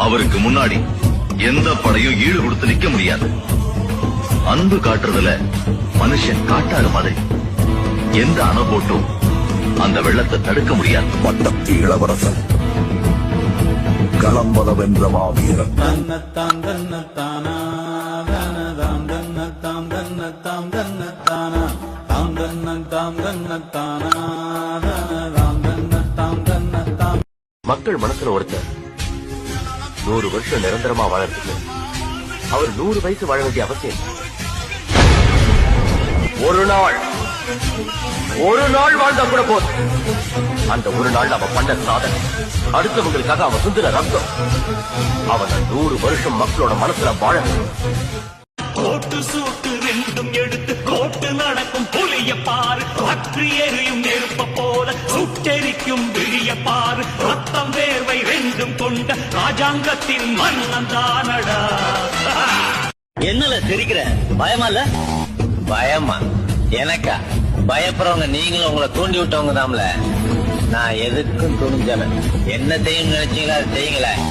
அவருக்கு முன்னாடி எந்த படையும் ஈடு கொடுத்து நிக்க முடியாது. அன்பு காட்டுறதுல மனுஷன் காட்டாறு மாதிரி. எந்த அணை போட்டும் அந்த வெள்ளத்தை தடுக்க முடியாது. பட்டத்து இளவரசன் களம்பத வென்ற மாவீரன். மக்கள் மனசுல ஒருத்தர் 100 வருஷம் நிரந்தரமா வாழறதுக்கு அவர் 100 வயசு வாழ வேண்டிய அவசியம். ஒரு நாள் வாழ்ந்தா கூட போதும். அந்த ஒரு நாள் அவன் பண்ண சாதனை, அடுத்தவங்களுக்காக அவன் சுந்தர ரத்தம், அவனை 100 வருஷம் மக்களோட மனசுல வாழ. கோட்டு சூட்டு ரெண்டும் எடுத்து கோட்டு நடக்கும் புலிய பாரு, பற்றி எரியும் நெருப்ப போல சுட்டெரிக்கும் விழிய பாரு, ரத்தம் வேர்வை ரெண்டும் கொண்ட ராஜாங்கத்தின் மன்னன் தானடா. என்னல சிரிக்கிற? பயமா இல்ல? பயமா? எனக்கா? பயப்படுறவங்க நீங்களும் உங்களை தூண்டி விட்டவங்க தான்ல. நான் எதுக்கும் துணிஞ்சவன். என்ன செய்யும் நினைச்சீங்களா அதை செய்யுங்களேன்.